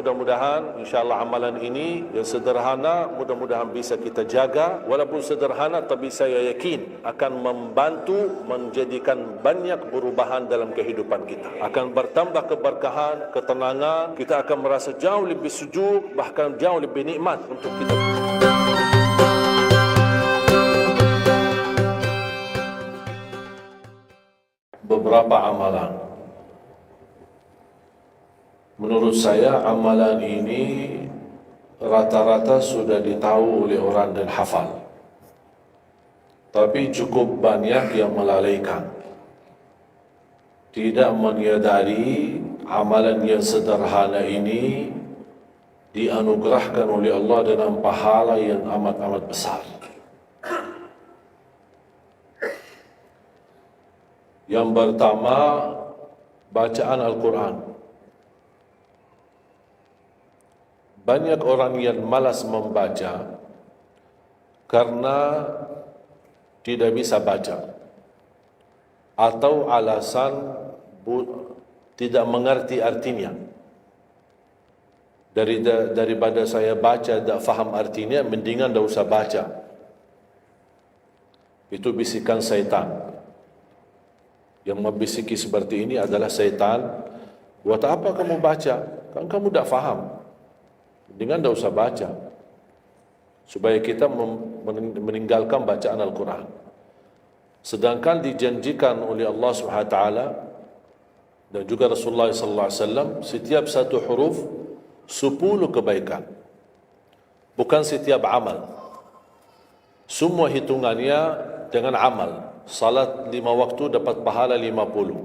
mudah-mudahan insya-Allah amalan ini yang sederhana mudah-mudahan bisa kita jaga, walaupun sederhana tapi saya yakin akan membantu menjadikan banyak perubahan dalam kehidupan kita. Akan bertambah keberkahan, ketenangan, kita akan merasa jauh lebih sejuk, bahkan jauh lebih nikmat untuk kita. Beberapa amalan. Menurut saya amalan ini rata-rata sudah ditahu oleh orang dan hafal. Tapi cukup banyak yang melalaikan. Tidak menyadari amalan yang sederhana ini dianugerahkan oleh Allah dengan pahala yang amat-amat besar. Yang pertama, bacaan Al-Quran. Banyak orang yang malas membaca karena tidak bisa baca atau alasan tidak mengerti artinya. Daripada saya baca tak faham artinya, mendingan tak usah baca. Itu bisikan syaitan. Yang membisiki seperti ini adalah syaitan. Buat apa kamu baca? Kan kamu tak faham. Dengan tak usah baca, supaya kita meninggalkan bacaan Al-Quran. Sedangkan dijanjikan oleh Allah SWT dan juga Rasulullah SAW, setiap satu huruf 10 kebaikan, bukan setiap amal. Semua hitungannya dengan amal. Salat 5 waktu dapat pahala 50,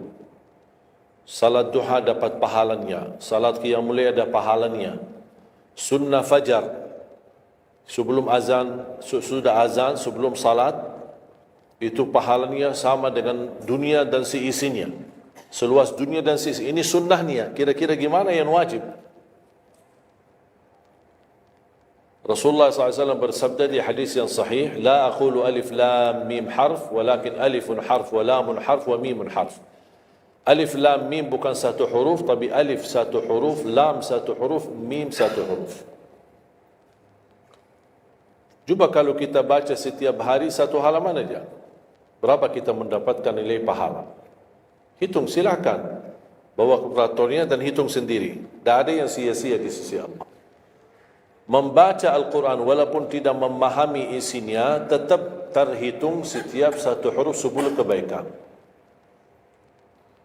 salat duha dapat pahalanya, salat qiyamul lail ada pahalanya, sunnah fajar sebelum azan, sudah azan sebelum salat, itu pahalanya sama dengan dunia dan seisinya, seluas dunia dan seisinya. Ini sunnahnya. Kira-kira gimana yang wajib? Rasulullah SAW bersabda di hadis yang sahih, la aqulu alif lam mim harf, walakin alifun harf wa lamun harf wa mimun harf. Alif lam mim bukan satu huruf, tapi alif satu huruf, lam satu huruf, mim satu huruf. Cuba kalau kita baca setiap hari satu halaman aja, berapa kita mendapatkan nilai pahala? Hitung, silakan. Bawa kalkulatornya dan hitung sendiri. Tak ada yang sia-sia di sisi Allah. Membaca Al-Quran walaupun tidak memahami isinya, tetap terhitung setiap satu huruf 10 kebaikan.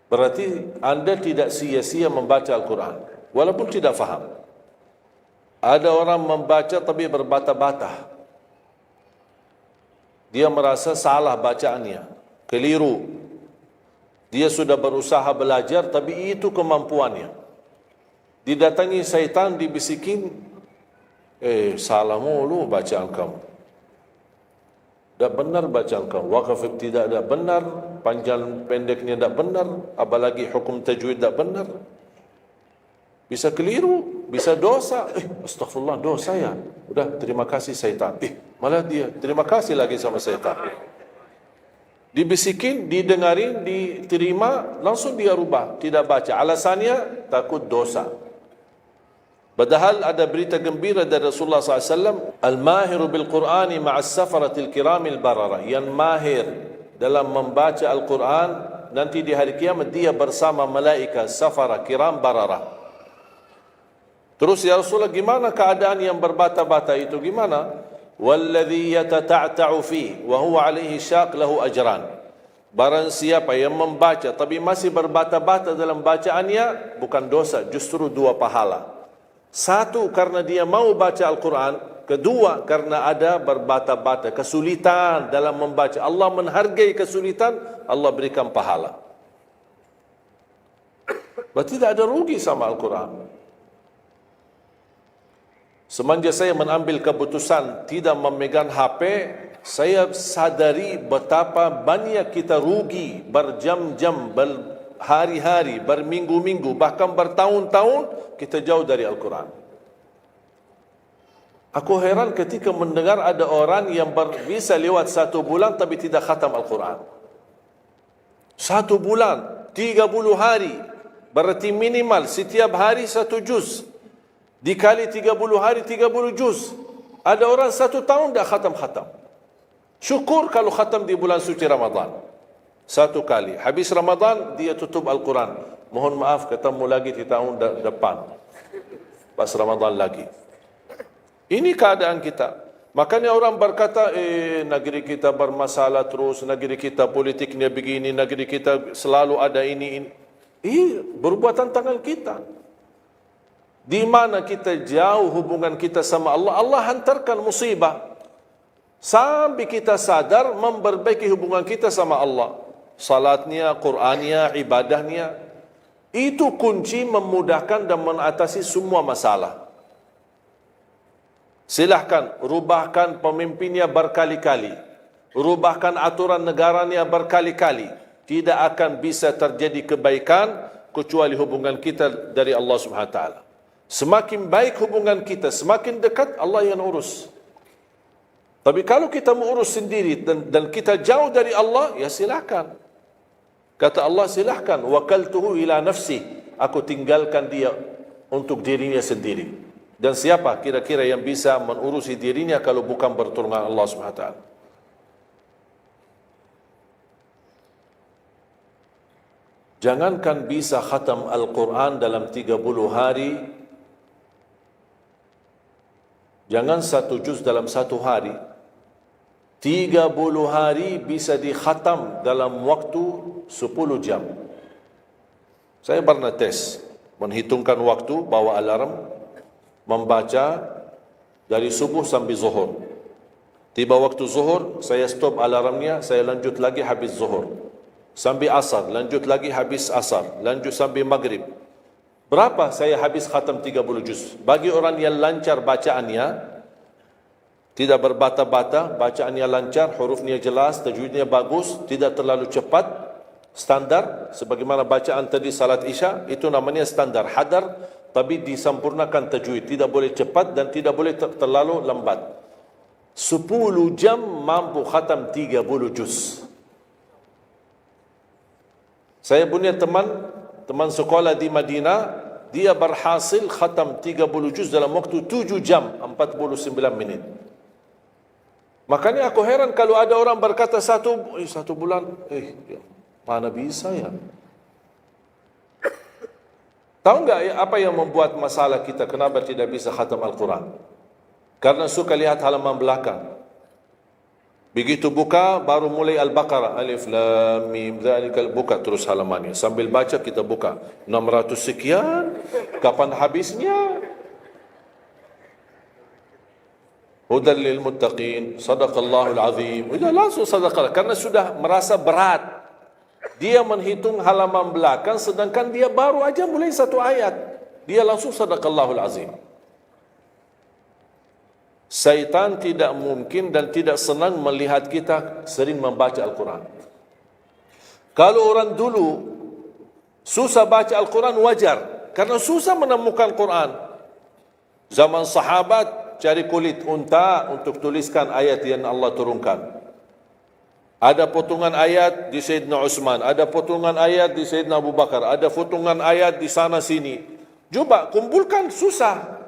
Berarti anda tidak sia-sia membaca Al-Quran walaupun tidak faham. Ada orang membaca tapi berbata-bata. Dia merasa salah bacaannya, keliru. Dia sudah berusaha belajar tapi itu kemampuannya. Didatangi syaitan, dibisikin, salah mulu bacaan kamu. Tak benar bacaan kamu. Waqaf tidak benar, panjang pendeknya tak benar, apalagi hukum tajwid tak benar. Bisa keliru, bisa dosa. Astagfirullah, dosa ya. Udah, terima kasih syaitan. Malah dia terima kasih lagi sama syaitan. Dibisikin, didengarin, diterima, langsung dia rubah, tidak baca. Alasannya takut dosa. Padahal ada berita gembira dari Rasulullah SAW, al-mahiru bil-Qur'ani ma'as safaratil kiramil barara. Yang mahir dalam membaca Al-Quran, nanti di hari kiamat dia bersama malaikat safara kiram barara. Terus ya Rasulullah, gimana keadaan yang berbata-bata itu? Gimana? Walladhi yatata'ta'u fi wa huwa alaihi syaq lahu ajran. Barang siapa yang membaca tapi masih berbata-bata dalam bacaannya, bukan dosa, justru 2 pahala. 1, karena dia mau baca Al-Quran. 2, karena ada berbata-bata, kesulitan dalam membaca. Allah menghargai kesulitan, Allah berikan pahala. Berarti tidak ada rugi sama Al-Quran. Semenjak saya mengambil keputusan tidak memegang HP, saya sadari betapa banyak kita rugi berjam-jam, berhari-hari, berminggu-minggu, bahkan bertahun-tahun kita jauh dari Al-Quran. Aku heran ketika mendengar ada orang yang bisa lewat 1 bulan tapi tidak khatam Al-Quran. 1 bulan, 30 hari, berarti minimal setiap hari 1 juz. Dikali 30 hari 30 juz. Ada orang 1 tahun dah khatam-khatam. Syukur kalau khatam di bulan suci Ramadan. 1 kali. Habis Ramadan dia tutup Al-Quran. Mohon maaf ketemu lagi di tahun depan. Pas Ramadan lagi. Ini keadaan kita. Makanya orang berkata, negeri kita bermasalah terus, negeri kita politiknya begini, negeri kita selalu ada ini. Perbuatan tangan kita. Di mana kita jauh hubungan kita sama Allah, Allah hantarkan musibah. Sampai kita sadar memperbaiki hubungan kita sama Allah. Salatnya, Qur'annya, ibadahnya. Itu kunci memudahkan dan mengatasi semua masalah. Silahkan, rubahkan pemimpinnya berkali-kali. Rubahkan aturan negaranya berkali-kali. Tidak akan bisa terjadi kebaikan kecuali hubungan kita dari Allah SWT. Semakin baik hubungan kita, semakin dekat Allah yang urus. Tapi kalau kita mengurus sendiri dan kita jauh dari Allah, ya silakan. Kata Allah, silahkan. Wakaltuhu ila nafsi. Aku tinggalkan dia untuk dirinya sendiri. Dan siapa kira-kira yang bisa mengurusi dirinya kalau bukan bertolongan Allah SWT? Jangankan bisa khatam Al-Quran dalam 30 hari. Jangan 1 juz dalam 1 hari. 30 hari bisa dikhatam dalam waktu 10 jam. Saya pernah tes, menghitungkan waktu, bawa alarm, membaca dari subuh sampai zuhur. Tiba waktu zuhur, saya stop alarmnya, saya lanjut lagi habis zuhur. Sampai asar, lanjut lagi habis asar, lanjut sampai maghrib. Berapa saya habis khatam 30 juz? Bagi orang yang lancar bacaannya, tidak berbata-bata, bacaannya lancar, hurufnya jelas, tajwidnya bagus, tidak terlalu cepat, standar, sebagaimana bacaan tadi salat isya, itu namanya standar, hadar, tapi disempurnakan tajwid, tidak boleh cepat dan tidak boleh terlalu lambat. 10 jam mampu khatam 30 juz. Saya punya teman sekolah di Madinah, dia berhasil khatam 30 juz dalam waktu 7 jam 49 minit. Makanya aku heran kalau ada orang berkata 1 bulan, mana bisa ya? Tahu enggak apa yang membuat masalah kita kenapa tidak bisa khatam Al-Quran? Karena suka lihat halaman belakang. Begitu buka, baru mulai Al-Baqarah. Alif, Lam, Mim, Zalikal, buka terus halamannya. Sambil baca kita buka. 600 sekian, kapan habisnya? Hudan lil muttaqin, sadaqallahul azim. Sudah langsung sadaqallah. Karena sudah merasa berat. Dia menghitung halaman belakang, sedangkan dia baru aja mulai 1 ayat. Dia langsung sadaqallahul azim. Syaitan tidak mungkin dan tidak senang melihat kita sering membaca Al-Quran. Kalau orang dulu susah baca Al-Quran wajar, karena susah menemukan Quran. Zaman sahabat cari kulit unta untuk tuliskan ayat yang Allah turunkan. Ada potongan ayat di Sayyidina Utsman, ada potongan ayat di Sayyidina Abu Bakar, ada potongan ayat di sana sini. Coba kumpulkan, susah.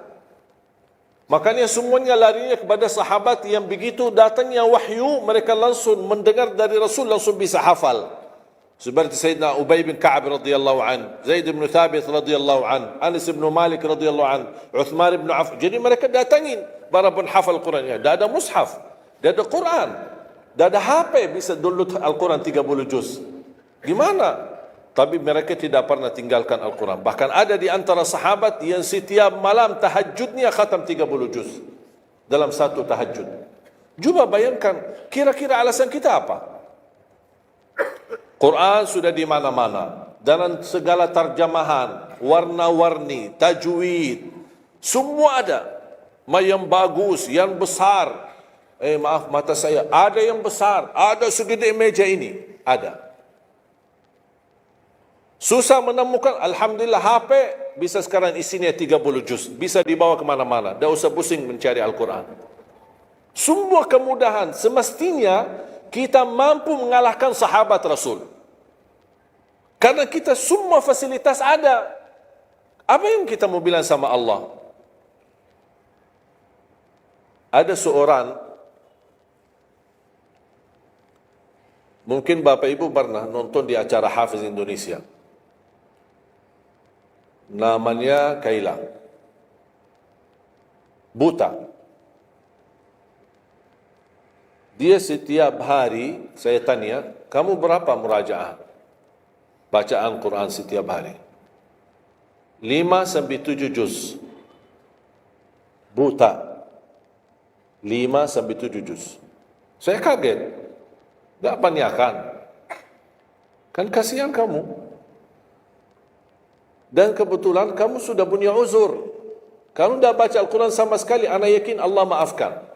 Makanya semuanya larinya kepada sahabat yang begitu datangnya wahyu, mereka langsung mendengar dari Rasul, langsung bisa hafal. Seperti Sayyidina Ubay bin Ka'ab radhiyallahu an, Zaid bin Thabit radhiyallahu an, Anas bin Malik radhiyallahu an, Uthman bin Affan. Jadi mereka datangin para penghafal Quran. Dah ada mushaf, dah ada Quran, dah ada HP bisa download Al-Quran 30 juz. Gimana? Tapi mereka tidak pernah tinggalkan Al-Quran. Bahkan ada di antara sahabat yang setiap malam tahajudnya khatam 30 juz dalam 1 tahajud. Cuba bayangkan, kira-kira alasan kita apa? Quran sudah di mana-mana, dalam segala terjemahan, warna-warni, tajwid, semua ada. Yang bagus, yang besar. Maaf, mata saya, ada yang besar, ada segede meja ini, ada. Susah menemukan, alhamdulillah HP bisa sekarang isinya 30 juz, bisa dibawa kemana-mana, tak usah pusing mencari Al-Quran. Semua kemudahan, semestinya kita mampu mengalahkan sahabat Rasul. Karena kita semua fasilitas ada. Apa yang kita mau bilang sama Allah? Ada seorang, mungkin Bapak Ibu pernah nonton di acara Hafiz Indonesia, namanya Kaila, buta. Dia setiap hari, saya tanya, kamu berapa murajaah bacaan Quran setiap hari? 5 sampai 7 juz. Buta. 5 sampai 7 juz. Saya kaget. Tak panyakan. Kan kasihan kamu. Dan kebetulan kamu sudah punya uzur. Kamu dah baca Al-Quran sama sekali, ana yakin Allah maafkan.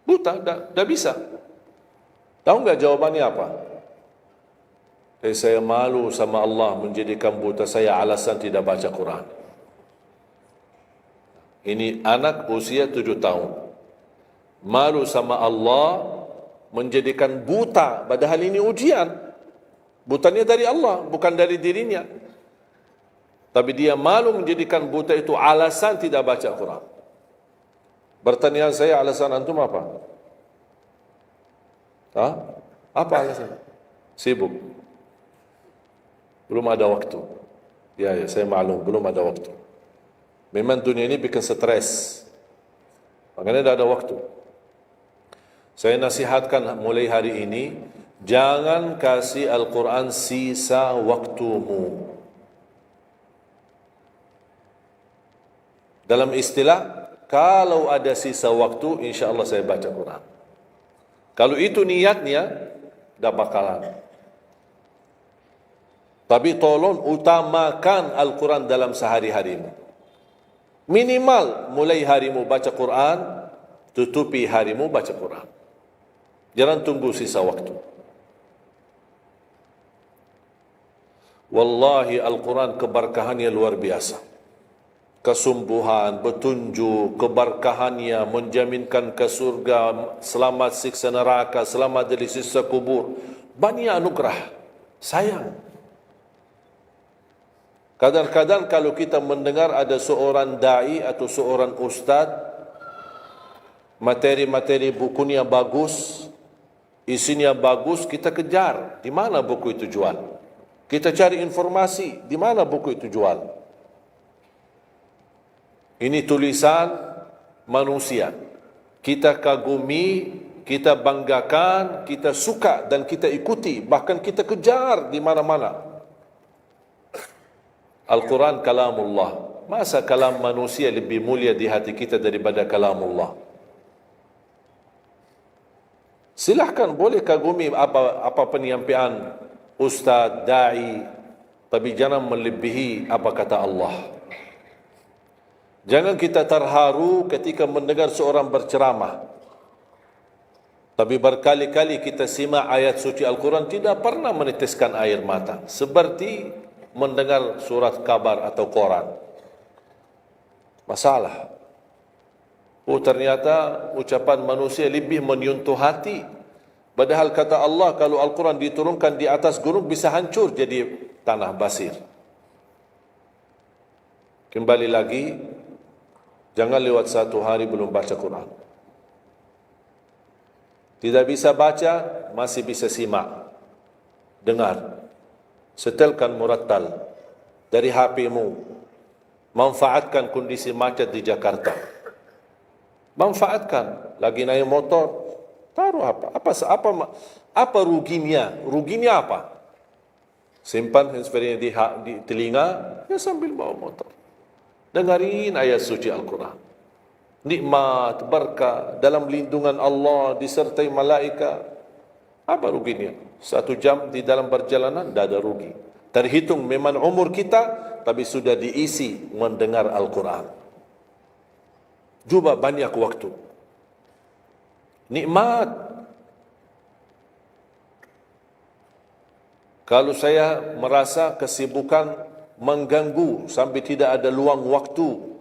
Buta, dah bisa. Tahu enggak jawabannya apa? Saya malu sama Allah menjadikan buta saya alasan tidak baca Quran. Ini anak usia 7 tahun. Malu sama Allah menjadikan buta, padahal ini ujian. Butanya dari Allah, bukan dari dirinya. Tapi dia malu menjadikan buta itu alasan tidak baca Quran. Pertanyaan saya, alasan antum apa? Apa alasan? Sibuk. Belum ada waktu. Ya, saya maklum, belum ada waktu. Memang dunia ini bikin stres. Makanya tidak ada waktu. Saya nasihatkan mulai hari ini, jangan kasih Al-Quran sisa waktumu. Dalam istilah, kalau ada sisa waktu, insya Allah saya baca Quran. Kalau itu niatnya, dah bakalan. Tapi tolong utamakan Al-Quran dalam sehari-harimu. Minimal mulai harimu baca Quran, tutupi harimu baca Quran. Jangan tunggu sisa waktu. Wallahi Al-Quran keberkahannya luar biasa. Kesumbuhan, petunjuk, keberkahannya menjaminkan ke surga, selamat siksa neraka, selamat dari siksa kubur. Banyak anugerah. Sayang. Kadang-kadang kalau kita mendengar ada seorang da'i atau seorang ustaz, materi-materi bukunya bagus, isinya bagus, kita kejar. Di mana buku itu jual? Kita cari informasi, di mana buku itu jual? Ini tulisan manusia. Kita kagumi, kita banggakan, kita suka dan kita ikuti. Bahkan kita kejar di mana-mana. Al-Quran kalamullah. Masa kalam manusia lebih mulia di hati kita daripada kalamullah? Silahkan boleh kagumi apa penyampaian ustaz, da'i, tapi jangan melebihi apa kata Allah. Jangan kita terharu ketika mendengar seorang berceramah, tapi berkali-kali kita simak ayat suci Al-Quran tidak pernah meneteskan air mata, seperti mendengar surat kabar atau koran. Masalah. Oh, ternyata ucapan manusia lebih menyentuh hati. Padahal kata Allah, kalau Al-Quran diturunkan di atas gunung bisa hancur jadi tanah basir. Kembali lagi, jangan lewat 1 hari belum baca Quran. Tidak bisa baca, masih bisa simak, dengar. Setelkan murattal dari HP-mu. Manfaatkan kondisi macet di Jakarta. Manfaatkan. Lagi naik motor, taruh apa ruginya? Ruginya apa? Simpan handsfree di telinga, ya sambil bawa motor. Dengarin ayat suci Al-Quran. Nikmat, berkah, dalam lindungan Allah, disertai malaikat. Apa ruginya? 1 jam di dalam perjalanan, tidak ada rugi. Terhitung memang umur kita, tapi sudah diisi mendengar Al-Quran. Juga banyak waktu. Nikmat. Kalau saya merasa kesibukan mengganggu sampai tidak ada luang waktu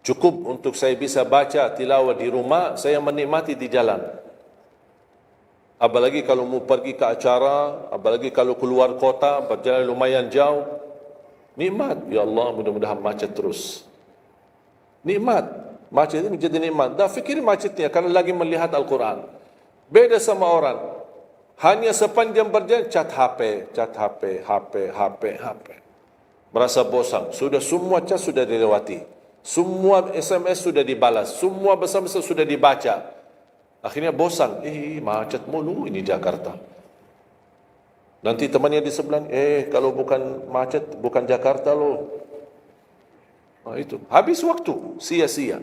cukup untuk saya bisa baca tilawah di rumah, saya menikmati di jalan. Apalagi kalau mau pergi ke acara, apalagi kalau keluar kota, berjalan lumayan jauh. Nikmat. Ya Allah, mudah-mudahan macet terus. Nikmat. Masjid ini menjadi nikmat. Dah fikir masjidnya kerana lagi melihat Al-Quran. Beda sama orang. Hanya sepanjang berjalan, cat HP, HP. Merasa bosan. Sudah semua cat sudah dilewati. Semua SMS sudah dibalas. Semua pesan-pesan sudah dibaca. Akhirnya bosan. Macet mulu ini Jakarta. Nanti temannya di sebelah, kalau bukan macet, bukan Jakarta loh. Itu. Habis waktu, sia-sia.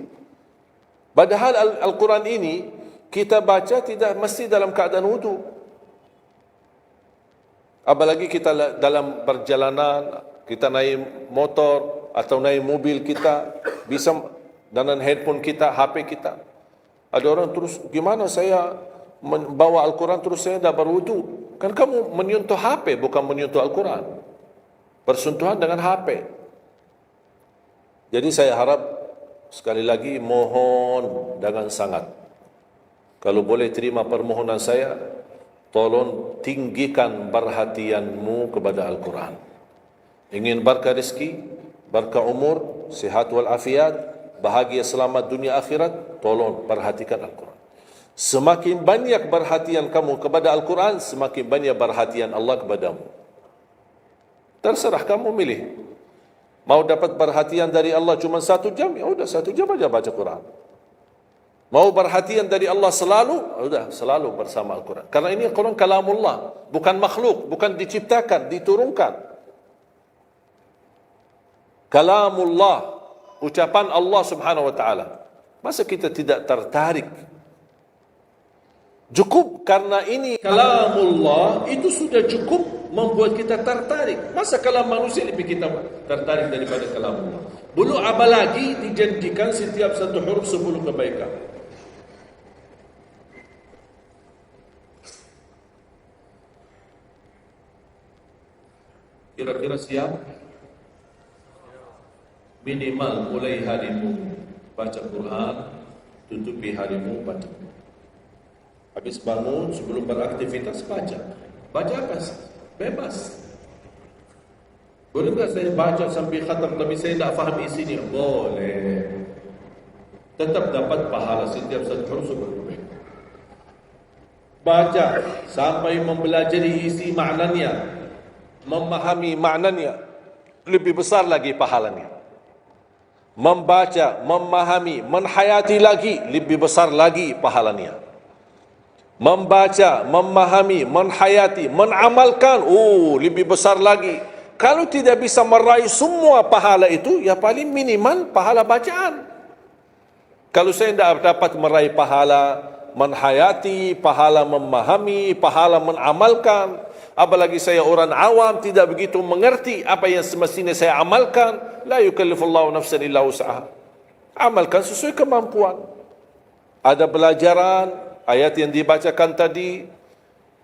Padahal Al-Quran ini, kita baca tidak mesti dalam keadaan wudu. Apalagi kita dalam perjalanan, kita naik motor atau naik mobil kita, bisa dengan handphone kita, HP kita. Ada orang terus, gimana saya membawa Al-Quran terus saya dah berwudu? Kan kamu menyentuh HP, bukan menyentuh Al-Quran. Bersentuhan dengan HP. Jadi saya harap, sekali lagi, mohon dengan sangat. Kalau boleh terima permohonan saya, tolong tinggikan perhatianmu kepada Al-Quran. Ingin berkah rezeki, berkah umur, sihat walafiat, bahagia selamat dunia akhirat, tolong perhatikan Al-Quran. Semakin banyak perhatian kamu kepada Al-Quran, semakin banyak perhatian Allah kepadamu. Terserah kamu milih. Mau dapat perhatian dari Allah cuma 1 jam, ya udah 1 jam aja baca Quran. Mau perhatian dari Allah selalu, udah selalu bersama Al-Quran. Karena ini Al-Quran kalamullah, bukan makhluk, bukan diciptakan, diturunkan. Kalamullah, ucapan Allah Subhanahu wa taala. Masa kita tidak tertarik? Cukup karena ini kalamullah, itu sudah cukup membuat kita tertarik. Masa kalam manusia lebih kita tertarik daripada kalamullah? Belum apalagi dijadikan setiap satu huruf 10 kebaikan. Kira-kira siap? Minimal mulai harimu baca Quran, tutupi harimu baca. Habis bangun, sebelum beraktivitas, baca. Baca apa? Bebas. Boleh tak saya baca sampai khatam tapi saya tak faham isinya? Boleh. Tetap dapat pahala setiap satu huruf berbeza. Baca sampai mempelajari isi maknanya, memahami maknanya, lebih besar lagi pahalanya. Membaca, memahami, menhayati lagi, lebih besar lagi pahalanya. Membaca, memahami, menhayati, menamalkan, lebih besar lagi. Kalau tidak bisa meraih semua pahala itu, ya paling minimal pahala bacaan. Kalau saya tidak dapat meraih pahala menhayati, pahala memahami, pahala menamalkan, apalagi saya orang awam tidak begitu mengerti apa yang semestinya saya amalkan, la yukallifullahu nafsan illa wus'aha. Amalkan sesuai kemampuan. Ada pelajaran ayat yang dibacakan tadi,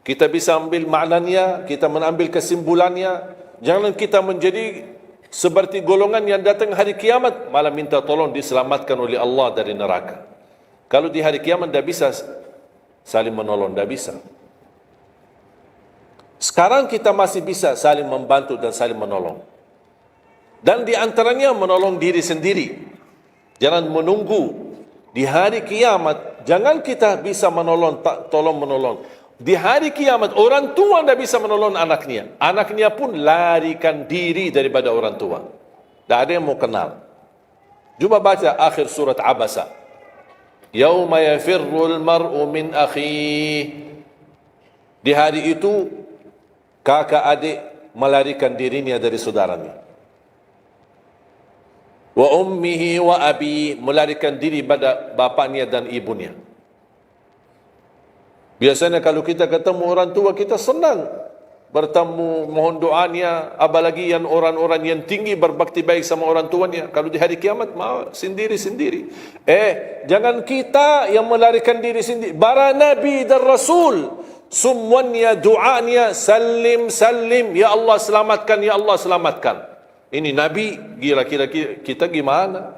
kita bisa ambil maknanya, kita mengambil kesimpulannya. Jangan kita menjadi seperti golongan yang datang hari kiamat malah minta tolong diselamatkan oleh Allah dari neraka. Kalau di hari kiamat tidak bisa saling menolong, tidak bisa. Sekarang kita masih bisa saling membantu dan saling menolong. Dan di antaranya menolong diri sendiri. Jangan menunggu di hari kiamat. Jangan kita bisa menolong, tolong menolong. Di hari kiamat orang tua tidak bisa menolong anaknya. Anaknya pun larikan diri daripada orang tua. Tak ada yang mau kenal. Cuba baca akhir surat Abasa. Yauma yafirrul mar'u min akhihi. Di hari itu kakak adik melarikan dirinya dari saudaranya. Wa ummihi wa abi, melarikan diri pada bapaknya dan ibunya. Biasanya kalau kita ketemu orang tua, kita senang bertemu, mohon doanya. Apalagi yang orang-orang yang tinggi berbakti baik sama orang tuanya. Kalau di hari kiamat, mau sendiri-sendiri. Jangan kita yang melarikan diri sendiri. Para Nabi dan Rasul, semuanya doanya, salim, salim, ya Allah selamatkan, ya Allah selamatkan. Ini Nabi, kira-kira kita gimana?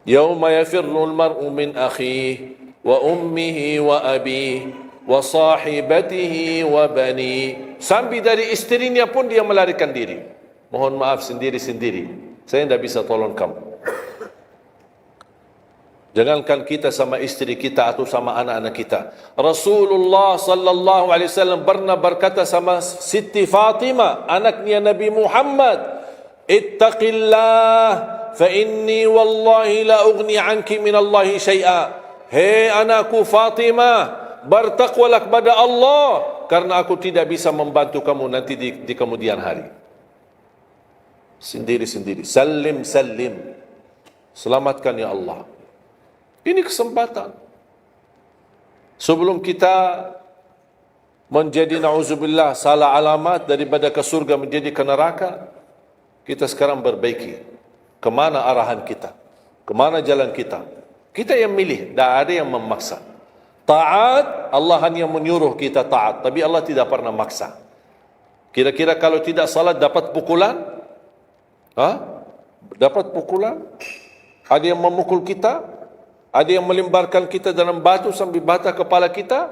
Yauma yafirrul mar'u min akhihi wa ummihi wa abihi wa sahibatihi wa bani. Sampai dari istrinya pun dia melarikan diri. Mohon maaf sendiri-sendiri. Saya tidak bisa tolong kamu. Jangankan kita sama istri kita atau sama anak-anak kita. Rasulullah sallallahu alaihi wasallam pernah berkata sama Siti Fatimah, anaknya Nabi Muhammad, "Ittaqillah fa inni wallahi la ughni anki min Allah syai'a." Hei anakku Fatimah, bertakwalah kepada Allah karena aku tidak bisa membantu kamu nanti di kemudian hari. Sendiri-sendiri. Salim, salim. Selamatkan ya Allah. Ini kesempatan. Sebelum kita menjadi na'udzubillah salah alamat daripada ke surga menjadi ke neraka, kita sekarang perbaiki. Kemana arahan kita? Kemana jalan kita? Kita yang milih, tidak ada yang memaksa. Taat, Allah hanya menyuruh kita taat, tapi Allah tidak pernah maksa. Kira-kira kalau tidak salat dapat pukulan? Dapat pukulan? Ada yang memukul kita? Ada yang melemparkan kita dalam batu sampai bata kepala kita?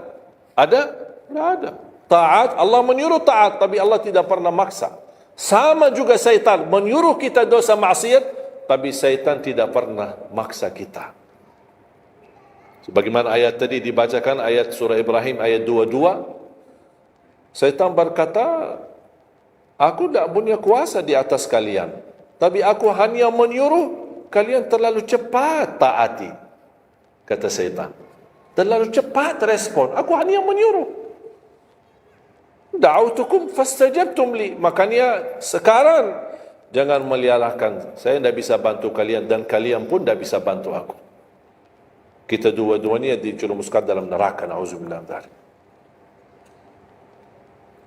Ada? Tidak ada. Taat, Allah menyuruh taat, tapi Allah tidak pernah maksa. Sama juga syaitan, menyuruh kita dosa maksiat, tapi syaitan tidak pernah maksa kita. Sebagaimana ayat tadi dibacakan, ayat surah Ibrahim ayat 22, syaitan berkata, aku tidak punya kuasa di atas kalian, tapi aku hanya menyuruh kalian terlalu cepat taati. Kata syaitan, terlalu cepat respon, aku hanya menyuruh. Da'autukum fastajabtum li. Makanya sekarang jangan melialahkan, saya tidak bisa bantu kalian dan kalian pun tidak bisa bantu aku. Kita dua-duanya dijerumuskan dalam neraka, na'udzubillah dzalik.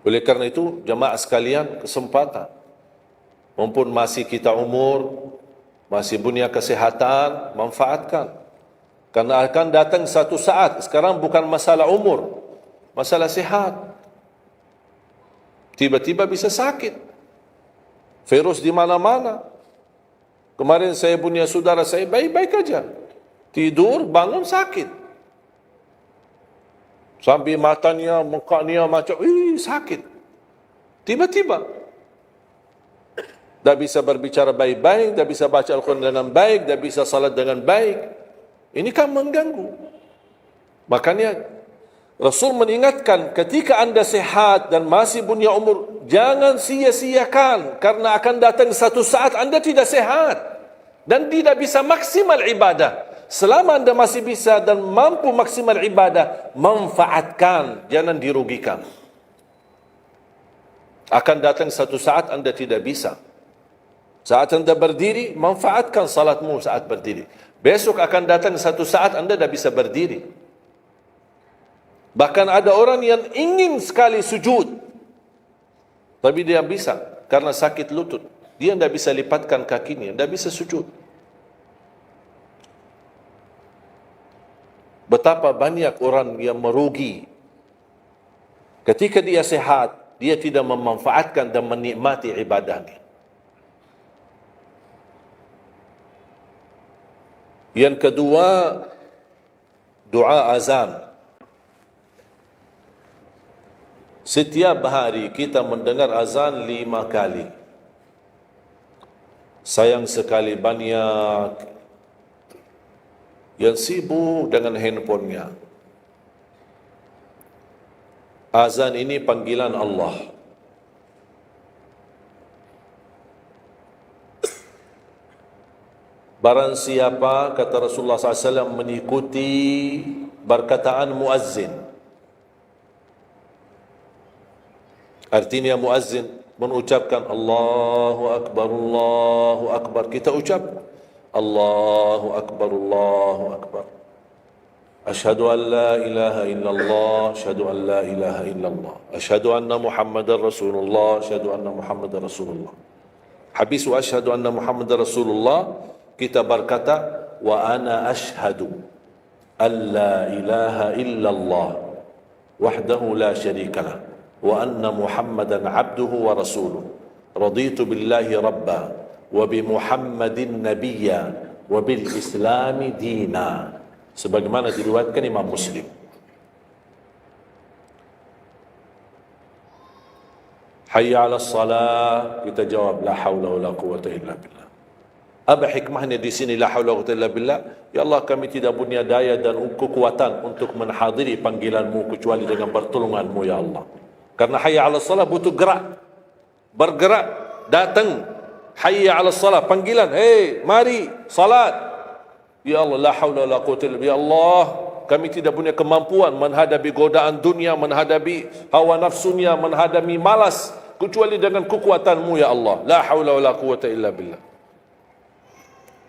Oleh karena itu, jemaah sekalian, kesempatan. Mumpun masih kita umur, masih punya kesehatan, manfaatkan. Karena akan datang satu saat, sekarang bukan masalah umur, masalah sehat. Tiba-tiba bisa sakit. Virus di mana-mana. Kemarin saya punya saudara saya baik-baik aja. Tidur, bangun sakit. Sampai matanya, mukanya macam, sakit. Tiba-tiba. Tak bisa berbicara baik-baik, tak bisa baca Al-Quran dengan baik, tak bisa salat dengan baik. Ini kan mengganggu. Makanya Rasul mengingatkan, ketika anda sehat dan masih punya umur, jangan sia-siakan, karena akan datang satu saat anda tidak sehat dan tidak bisa maksimal ibadah. Selama anda masih bisa dan mampu maksimal ibadah, manfaatkan, jangan dirugikan. Akan datang satu saat anda tidak bisa. Saat anda berdiri, manfaatkan salatmu saat berdiri. Besok akan datang satu saat anda tidak bisa berdiri. Bahkan ada orang yang ingin sekali sujud, tapi dia bisa karena sakit lutut. Dia tidak bisa lipatkan kakinya, tidak bisa sujud. Betapa banyak orang yang merugi ketika dia sehat, dia tidak memanfaatkan dan menikmati ibadahnya. Yang kedua, doa azan. Setiap hari kita mendengar azan 5 kali. Sayang sekali banyak yang sibuk dengan handphonenya. Azan ini panggilan Allah. Barang siapa, kata Rasulullah SAW, mengikuti perkataan muazzin. Artinya muazzin mengucapkan Allahu Akbar, Allahu Akbar. Kita ucap Allahu Akbar, Allahu Akbar. Asyhadu an la ilaha illallah, asyhadu an la ilaha illallah. Asyhadu anna Muhammadar Rasulullah, asyhadu anna Muhammadar Rasulullah. Habis wa asyhadu anna Muhammadar Rasulullah, kita berkata wa ana ashhadu an la ilaha illallah wahdahu la syarikalah wa anna Muhammadan abduhu wa rasuluh. Raditu billahi rabba wa bi Muhammadin nabiyya wa bil islami dina. Sebagaimana diriwayatkan Imam Muslim. Hayya 'alas salah, kita jawab la haula wala quwwata illa billah. Apa hikmahnya di sini? La haula wa quwwata illa billah. Ya Allah, kami tidak punya daya dan kekuatan untuk menghadiri panggilanmu kecuali dengan pertolonganmu ya Allah. Karena hayya 'ala salah butuh gerak. Bergerak, datang. Hayya 'ala salah, panggilan. Hei, mari salat. Ya Allah, la haula wa la quwwata illa billah. Ya Allah, kami tidak punya kemampuan menghadapi godaan dunia, menghadapi hawa nafsunya, menghadapi malas kecuali dengan kekuatanmu ya Allah. La haula wa la quwwata illa billah.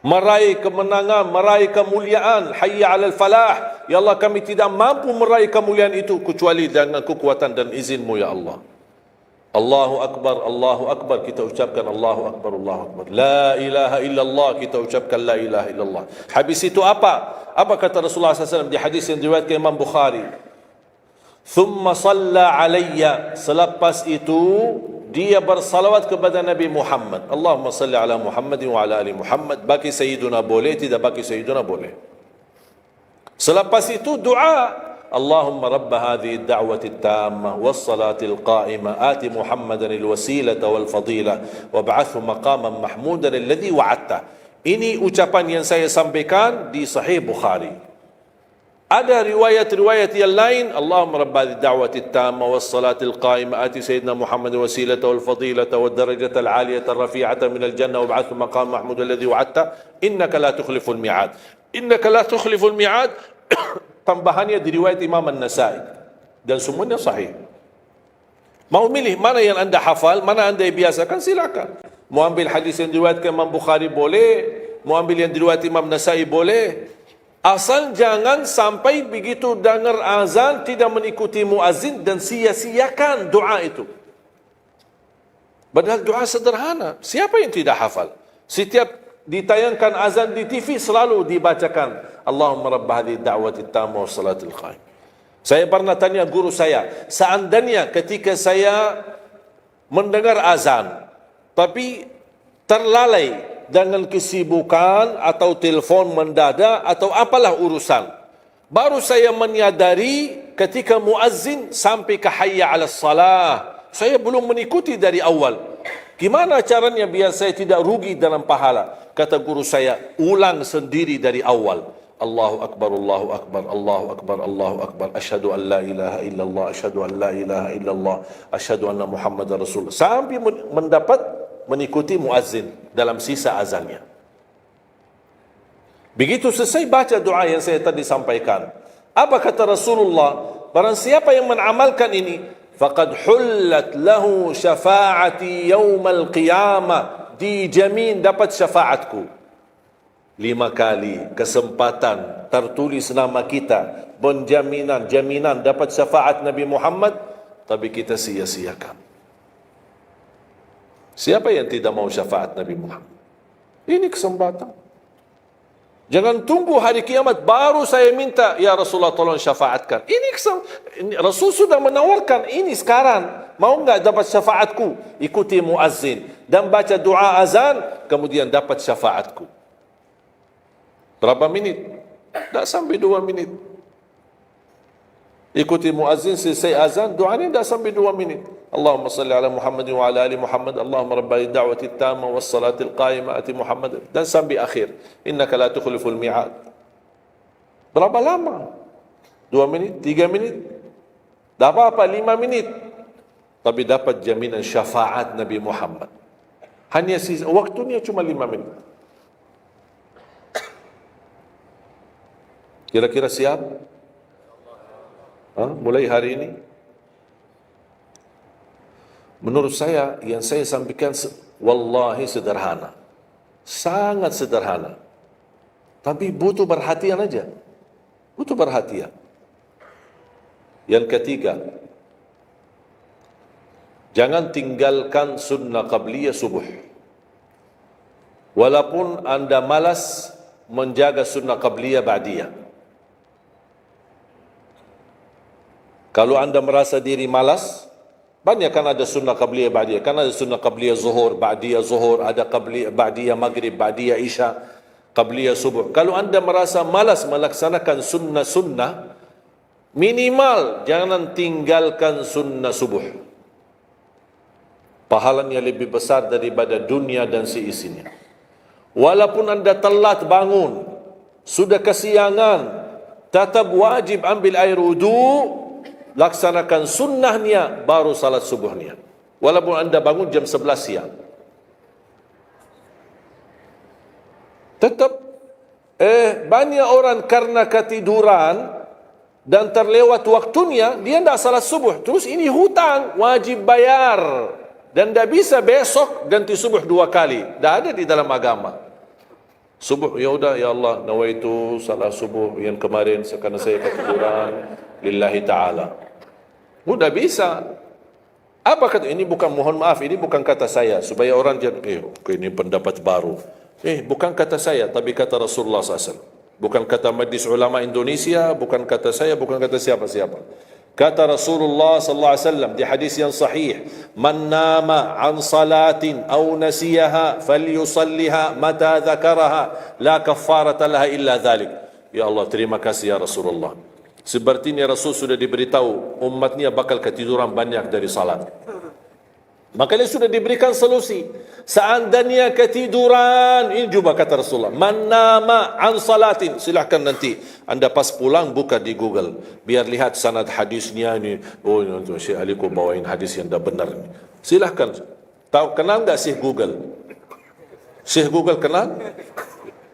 Meraih kemenangan, meraih kemuliaan, hayya 'alal falah. Ya Allah, kami tidak mampu meraih kemuliaan itu kecuali dengan kekuatan dan izinmu ya Allah. Allahu Akbar, kita ucapkan Allahu Akbar, Allahu Akbar. La ilaha illallah, kita ucapkan la ilaha illallah. Habis itu apa? Apa kata Rasulullah SAW di hadis yang diriwayatkan Imam Bukhari? Thumma salla alayya, selepas itu dia bersalawat kepada Nabi Muhammad. Allahumma salli ala Muhammad wa ala ali Muhammad. Bagi Sayyiduna boleh, tidak bagi Sayyiduna boleh. Selepas itu doa, Allahumma rabb hadhihi ad-da'wati at-tammah was-salati al-qa'imah ati Muhammadan al-wasilata wal-fadilah wab'athhu maqaman mahmudan alladhi wa'adta. Ini ucapan yang saya sampaikan di Sahih Bukhari. Ada riwayat-riwayat yang lain, Allahumma rabb hadhihi ad-da'wati at-tammah was-salati al-qa'imah ati sayyidina Muhammad wasilata wal-fadilata wad-darajata al-'aliyata ar-rafi'ata min al-jannah wab'athhu maqaman mahmudan alladhi wa'adta innaka la tukhliful mi'ad. Innaka la tukhliful mi'ad. Tambahannya di riwayat Imam An-Nasai dan semuanya sahih. Mau milih mana yang anda hafal, mana anda biasakan, silakan. Mau ambil hadis yang diriwayatkan Imam Bukhari boleh, mau ambil yang diriwayat Imam Nasai boleh. Asal jangan sampai begitu dengar azan tidak mengikuti muazzin dan sia-siakan doa itu. Padahal doa sederhana. Siapa yang tidak hafal? Setiap ditayangkan azan di TV selalu dibacakan Allahumma rabb hadhihi ad-da'wati at-tammah was salatil qa'imah. Saya pernah tanya guru saya, seandainya ketika saya mendengar azan tapi terlalai dengan kesibukan atau telefon mendadak atau apalah urusan, baru saya menyadari ketika muazzin sampai ke hayya 'alas salah, saya belum mengikuti dari awal. Gimana caranya biar saya tidak rugi dalam pahala? Kata guru saya, ulang sendiri dari awal. Allahu Akbar, Allahu Akbar, Allahu Akbar, Allahu Akbar. Asyhadu an la ilaha illallah, asyhadu an la ilaha illallah, asyhadu anna Muhammadar Rasulullah. Sampai mendapat mengikuti muazzin dalam sisa azannya. Begitu selesai baca doa yang saya tadi sampaikan. Apa kata Rasulullah? Barang siapa yang mengamalkan ini, faqad hullat lahu syafa'ati yaumal qiyamah, dijamin dapat syafaatku. 5 kali kesempatan tertulis nama kita, jaminan dapat syafaat Nabi Muhammad, tapi kita sia-siakan. Siapa yang tidak mau syafaat Nabi Muhammad? Ini kesempatan. Jangan tunggu hari kiamat baru saya minta, ya Rasulullah tolong syafaatkan. Ini Rasul sudah menawarkan ini sekarang. Mau enggak dapat syafaatku? Ikuti muazzin dan baca doa azan, kemudian dapat syafaatku. Berapa minit? Tak sampai 2 minit. Ikuti muazzin, selesai azan, doa ini tak sampai 2 minit. Allahumma salli ala Muhammad wa ala ali Muhammad. Allahumma rabb ad-da'wati at-tammah was salati al-qa'imah ati Muhammad. Dan sampai akhir. Innaka la tukhliful mi'ad. Berapa lama? 2 minit? 3 minit? Tak apa-apa, 5 minit. Tapi dapat jaminan syafaat Nabi Muhammad. Hanya waktunya cuma 5 minit. Kira-kira siap? Mulai hari ini? Menurut saya, yang saya sampaikan wallahi sederhana. Sangat sederhana. Tapi butuh perhatian aja. Butuh perhatian. Yang ketiga, jangan tinggalkan sunnah qabliyah subuh. Walaupun anda malas menjaga sunnah qabliyah ba'diyah. Kalau anda merasa diri malas, banyak kan ada sunnah qabliyah ba'diyah. Kan ada sunnah qabliyah zuhur, ba'diyah zuhur, ada qabliyah ba'diyah maghrib, ba'diyah isya, qabliyah subuh. Kalau anda merasa malas melaksanakan sunnah-sunnah, minimal jangan tinggalkan sunnah subuh. Pahalanya lebih besar daripada dunia dan seisinya. Walaupun anda telat bangun, sudah kesiangan, tetap wajib ambil air wudu, laksanakan sunnahnya, baru salat subuhnya. Walaupun anda bangun jam 11 siang. Tetap banyak orang karena ketiduran dan terlewat waktunya, dia tidak salat subuh. Terus ini hutang, wajib bayar. Dan tidak bisa besok ganti subuh 2 kali. Tidak ada di dalam agama. Subuh, ya udah, ya Allah, nawaitu salat subuh yang kemarin karena saya ketiduran, lillahi ta'ala. Sudah bisa. Apa kata? Ini bukan, mohon maaf, ini bukan kata saya. Supaya orang jangan, ini pendapat baru. Bukan kata saya, tapi kata Rasulullah SAW. Bukan kata Majlis Ulama Indonesia, bukan kata saya, bukan kata siapa-siapa. Kata Rasulullah sallallahu alaihi wasallam di hadis yang sahih, "Man nama an salatin aw nasiyaha falyusalliha mata dzakaraha, la kaffarata laha illa dzalik." Ya Allah, terima kasih ya Rasulullah. Sepertinya Rasul sudah diberitahu umatnya bakal ketiduran banyak dari salat. Maka dia sudah diberikan solusi. Seandainya ketiduran, ini juga kata Rasulullah, man nama an salatin, silahkan nanti anda pas pulang buka di Google, biar lihat sanad hadisnya ni. Oh, Syekh Ali kau bawain hadis yang dah benar ni. Silahkan. Tahu, kenal tak Syekh Google? Syekh Google kenal?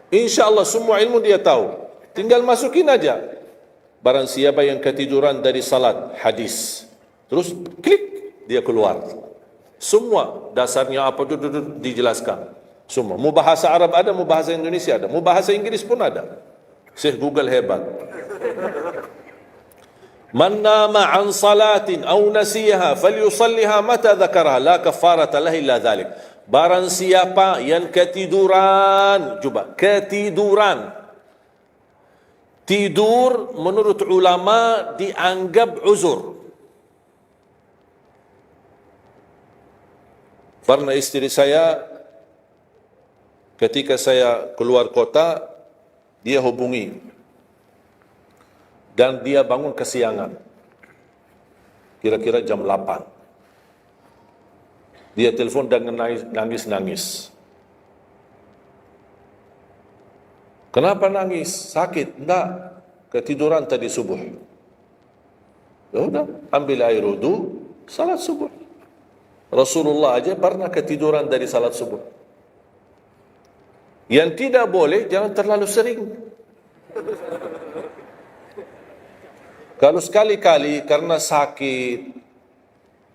InsyaAllah semua ilmu dia tahu. Tinggal masukin aja. Barang siapa yang ketiduran dari salat, hadis. Terus klik, dia keluar. Semua dasarnya apa itu dijelaskan. Semua. Mu bahasa Arab ada, mu bahasa Indonesia ada, mu bahasa Inggris pun ada. Syekh Google hebat. Man nama an salatin aw nasiyaha falyusalliha mata dzakaraha, la kafarata lahu illa dzalik. Barang siapa yang ketiduran, coba ketiduran. Tidur menurut ulama dianggap uzur. Pernah istri saya, ketika saya keluar kota, dia hubungi. Dan dia bangun kesiangan. Kira-kira jam 8. Dia telefon dengan nangis-nangis. Kenapa nangis? Sakit? Enggak. Ketiduran tadi subuh. Ya udah, ambil air wudu, salat subuh. Rasulullah aja pernah ketiduran dari salat subuh. Yang tidak boleh, jangan terlalu sering. Kalau sekali-kali karena sakit,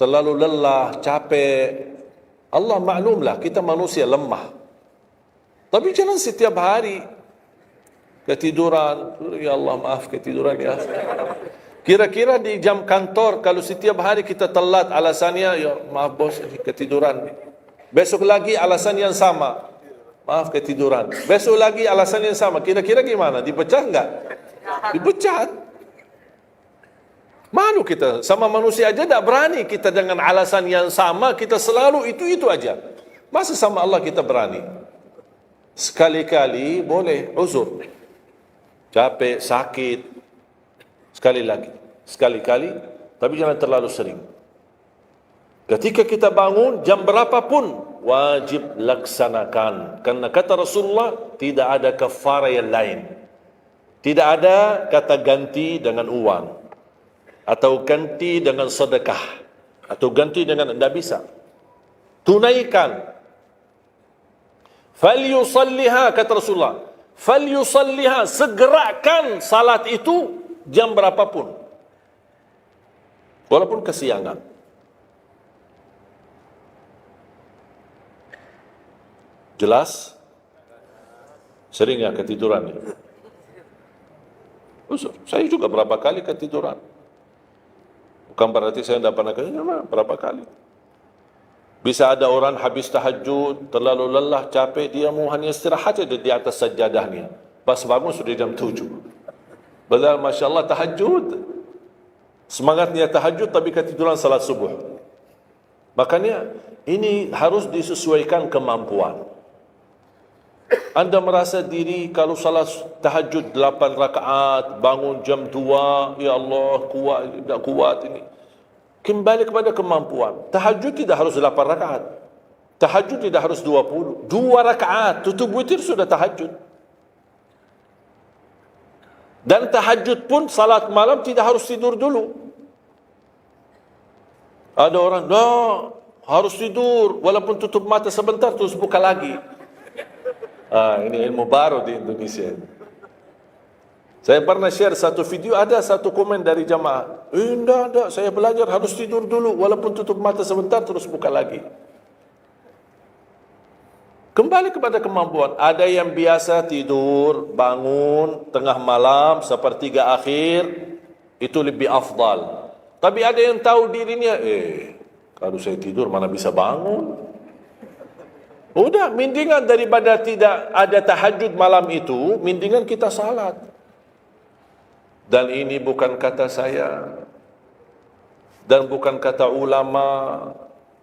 terlalu lelah, capek, Allah maklumlah, kita manusia lemah. Tapi jangan setiap hari ketiduran. Ya Allah, maaf ketiduran ya. Kira-kira di jam kantor, kalau setiap hari kita telat, alasannya, ya maaf bos, ketiduran. Besok lagi alasan yang sama, maaf ketiduran. Besok lagi alasan yang sama, kira-kira gimana? Dipecat enggak? Dipecat. Malu kita, sama manusia aja tidak berani kita dengan alasan yang sama, kita selalu itu aja. Masa sama Allah kita berani? Sekali-kali boleh uzur. Capek, sakit. Sekali-kali, tapi jangan terlalu sering. Ketika kita bangun, jam berapapun, wajib laksanakan. Karena kata Rasulullah, tidak ada kafara yang lain. Tidak ada kata ganti dengan uang. Atau ganti dengan sedekah. Atau ganti dengan, tidak bisa. Tunaikan. Falyusalliha, kata Rasulullah. Falyusalliha, segerakan salat itu, jam berapapun, walaupun kesiangan. Jelas? Seringnya ketiduran ini. Saya juga berapa kali ketiduran. Bukan berarti saya tidak pernah ketiduran, berapa kali. Bisa ada orang habis tahajud, terlalu lelah, capek, dia mau hanya istirahat saja di atas sajadahnya. Pas bangun sudah jam 7. Padahal Masya Allah tahajud. Semangatnya tahajud tapi ketiduran salat subuh. Makanya ini harus disesuaikan kemampuan. Anda merasa diri kalau salat tahajud 8 rakaat, bangun jam 2, ya Allah kuat, tidak kuat ini. Kembali kepada kemampuan. Tahajud tidak harus 8 rakaat. Tahajud tidak harus 20. 2 rakaat, tutup witir sudah tahajud. Dan tahajud pun salat malam tidak harus tidur dulu. Ada orang, harus tidur, walaupun tutup mata sebentar, terus buka lagi. Ini ilmu baru di Indonesia. Saya pernah share satu video, ada satu komen dari jamaah. Enggak, saya belajar harus tidur dulu, walaupun tutup mata sebentar, terus buka lagi. Kembali kepada kemampuan. Ada yang biasa tidur, bangun, tengah malam, sepertiga akhir, itu lebih afdal. Tapi ada yang tahu dirinya, kalau saya tidur mana bisa bangun. Udah, mendingan daripada tidak ada tahajud malam itu, mendingan kita salat. Dan ini bukan kata saya, dan bukan kata ulama,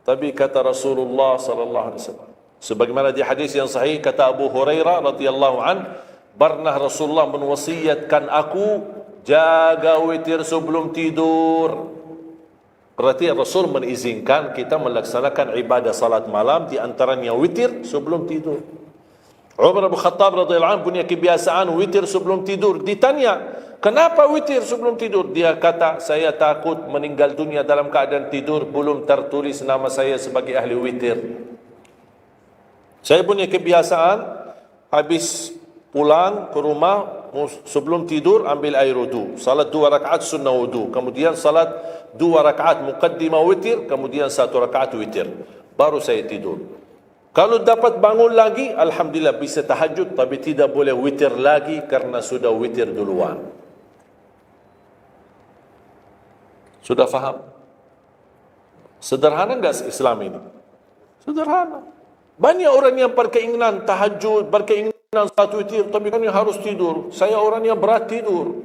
tapi kata Rasulullah sallallahu alaihi wasallam. Sebagaimana di hadis yang sahih kata Abu Hurairah radhiyallahu an, pernah Rasulullah menwasiatkan aku jaga witir sebelum tidur. Berarti Rasul mengizinkan kita melaksanakan ibadah salat malam, di antaranya witir sebelum tidur. Umar bin Khattab radhiyallahu anhu punya kebiasaan witir sebelum tidur. Ditanya, kenapa witir sebelum tidur? Dia kata, saya takut meninggal dunia dalam keadaan tidur, belum tertulis nama saya sebagai ahli witir. Saya punya kebiasaan, habis pulang ke rumah, sebelum tidur ambil air wudu, salat 2 rakaat sunnah wudu, kemudian salat 2 rakaat muqaddimah witir, kemudian 1 rakaat witir, baru saya tidur. Kalau dapat bangun lagi, alhamdulillah bisa tahajud, tapi tidak boleh witir lagi karena sudah witir duluan. Sudah faham? Sederhana enggak Islam ini? Sederhana. Banyak orang yang berkeinginan tahajud, berkeinginan salat witir, tapi kan harus tidur. Saya orang yang berat tidur.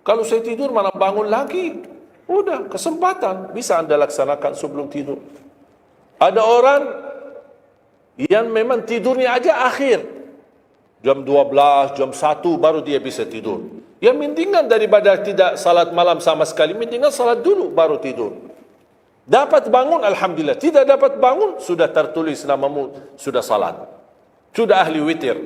Kalau saya tidur mana bangun lagi? Udah, kesempatan bisa anda laksanakan sebelum tidur. Ada orang yang memang tidurnya aja akhir, jam 12, jam 1 baru dia bisa tidur. Yang mendingan daripada tidak salat malam sama sekali, mendingan salat dulu baru tidur. Dapat bangun, alhamdulillah. Tidak dapat bangun, sudah tertulis namamu, sudah salat, sudah ahli witir.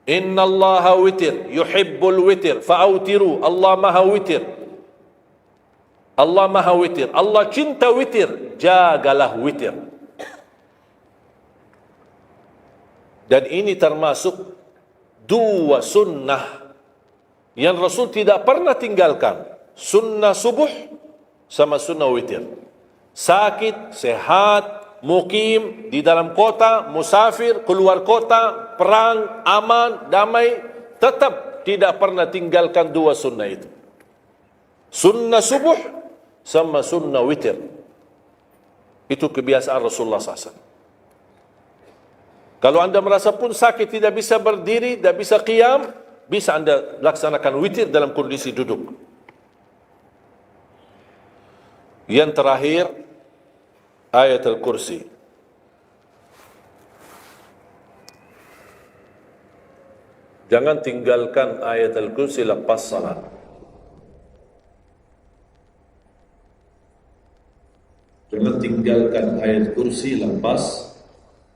Inna Allaha witir, yuhibbul witir, fa'autiru. Allah maha witir, Allah maha witir, Allah cinta witir, jagalah witir. Dan ini termasuk 2 sunnah yang Rasul tidak pernah tinggalkan, sunnah subuh sama sunnah witir. Sakit, sehat, mukim, di dalam kota, musafir, keluar kota, perang, aman, damai, tetap tidak pernah tinggalkan 2 sunnah itu. Sunnah subuh sama sunnah witir. Itu kebiasaan Rasulullah SAW. Kalau anda merasa pun sakit, tidak bisa berdiri, tidak bisa qiyam, bisa anda laksanakan witir dalam kondisi duduk. Yang terakhir, ayat Al-Kursi. Jangan tinggalkan ayat Al-Kursi lepas salat. Jangan tinggalkan ayat Kursi lepas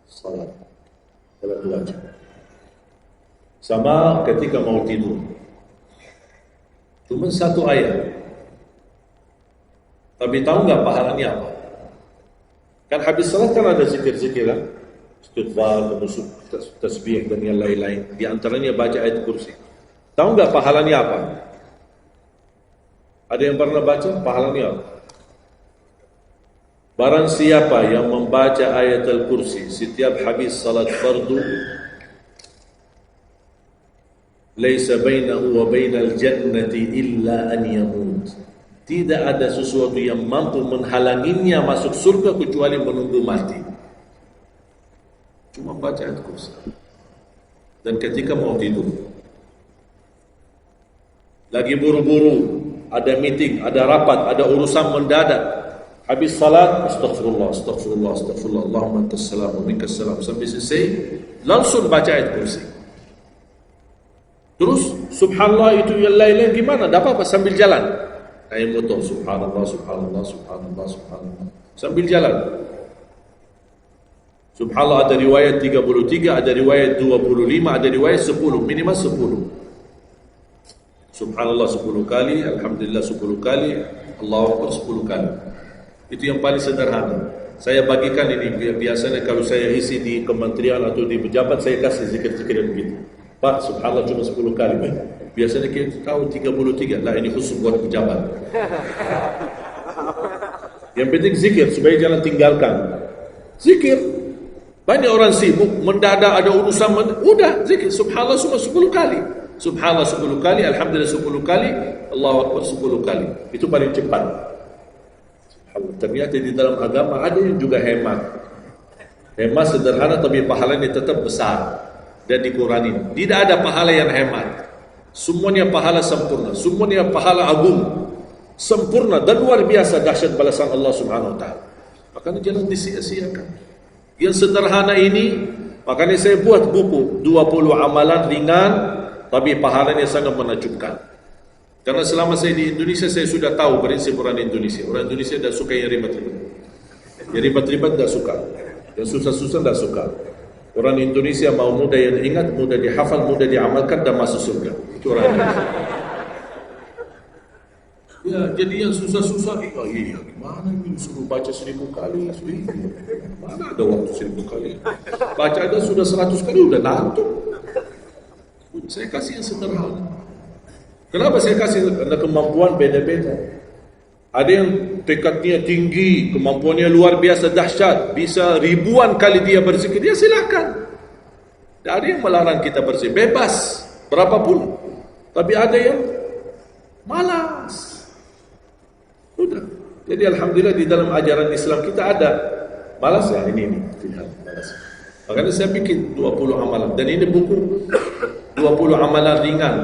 salat. Dalam 2 jam. Sama ketika mau tidur. Cuma 1 ayat. Tapi tahu enggak pahalanya apa? Kan habis salat kan ada zikir-zikir kan? Istighfar, tasbih dan yang lain-lain. Di antaranya baca ayat Kursi. Tahu enggak pahalanya apa? Ada yang pernah baca pahalanya apa? Barang siapa yang membaca ayat Al-Kursi setiap habis salat fardu, laisa bainahu wa bainal jannati illa an yamut. Tidak ada sesuatu yang mampu menghalanginya masuk surga kecuali menunggu mati. Cuma baca ayat Kursi. Dan ketika mau tidur, lagi buru-buru, ada meeting, ada rapat, ada urusan mendadak, habis salat, astaghfirullah, astaghfirullah, astaghfirullah, Allahumma antas salam wa minkas salam, sampai selesai, langsung baca ayat Kursi. Terus, subhanallah itu yang lain-lain gimana? Dapat apa? Sambil jalan. Naik motor, subhanallah, subhanallah, subhanallah, subhanallah, sambil jalan. Subhanallah ada riwayat 33, ada riwayat 25, ada riwayat 10, minimal 10. Subhanallah 10 kali, Alhamdulillah 10 kali, Allahu Akbar 10 kali. Itu yang paling sederhana. Saya bagikan ini, biasanya kalau saya isi di kementerian atau di pejabat, saya kasih zikir-zikir begitu. Pak, Subhanallah cuma 10 kali. Biasanya kita tahu 33, lah ini khusus buat pejabat. Yang penting zikir, supaya jangan tinggalkan. Zikir. Banyak orang sibuk, mendadak ada urusan, udah zikir. Subhanallah cuma 10 kali. Subhanallah 10 kali, Alhamdulillah 10 kali, Allahu Akbar 10 kali. Itu paling cepat. Ternyata di dalam agama ada yang juga hemat. Hemat sederhana tapi pahalanya tetap besar dan dikurangi. Tidak ada pahala yang hemat. Semuanya pahala sempurna, semuanya pahala agung, sempurna dan luar biasa dahsyat balasan Allah Subhanahu wa taala. Makanya jangan disia-siakan. Yang sederhana ini, makanya saya buat buku 20 amalan ringan tapi pahalanya sangat menakjubkan. Karena selama saya di Indonesia, saya sudah tahu prinsip orang Indonesia. Orang Indonesia tidak suka yang ribet-ribet. Yang ribet-ribet tidak suka. Yang susah-susah tidak suka. Orang Indonesia mau mudah yang ingat, mudah dihafal, mudah diamalkan, dan masuk surga. Itu orang Indonesia. Ya, jadi yang susah-susah, iya, gimana ini suruh baca 1000 kali? Mana ada waktu 1000 kali? Baca ada sudah 100 kali, udah ngantuk. Saya kasih yang sederhana. Kenapa saya kasih? Karena kemampuan beda-beda. Ada yang tekadnya tinggi, kemampuannya luar biasa dahsyat, bisa ribuan kali dia berzikir, dia silakan. Tidak ada yang melarang kita berzikir, bebas, berapapun. Tapi ada yang malas. Sudah. Jadi alhamdulillah di dalam ajaran Islam kita ada malas ya ini tidak malas. Makanya saya bikin 20 amalan dan ini buku 20 amalan ringan.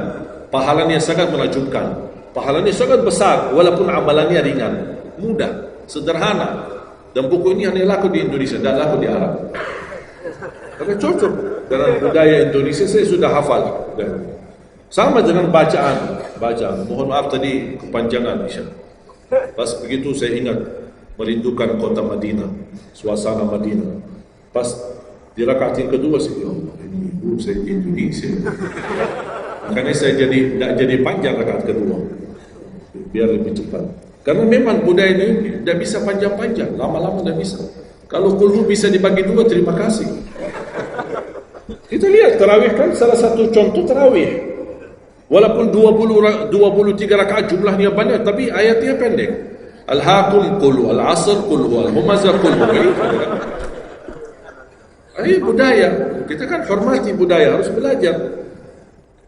Pahalanya sangat menakjubkan. Pahalanya sangat besar walaupun amalannya ringan, mudah, sederhana. Dan buku ini hanya laku di Indonesia, tidak laku di Arab. Karena cocok dengan budaya Indonesia, saya sudah hafal. Sama dengan bacaan. Mohon maaf tadi kepanjangan Isya. Pas begitu saya ingat merindukan kota Madinah, suasana Madinah. Pas di rakaat yang kedua saya, ya Allah, ini ibu saya di Indonesia. Makanya saya tidak jadi panjang rakaat kedua, biar lebih cepat. Karena memang budaya ini tidak bisa panjang-panjang, lama-lama tidak bisa. Kalau kulhu bisa dibagi dua, terima kasih. Kita lihat tarawih kan salah satu contoh tarawih. Walaupun 23 rakaat jumlahnya banyak, tapi ayatnya pendek. Al-Hakum qul al-Asr qul al-Humazah qul. Ini budaya. Kita kan hormati budaya, harus belajar.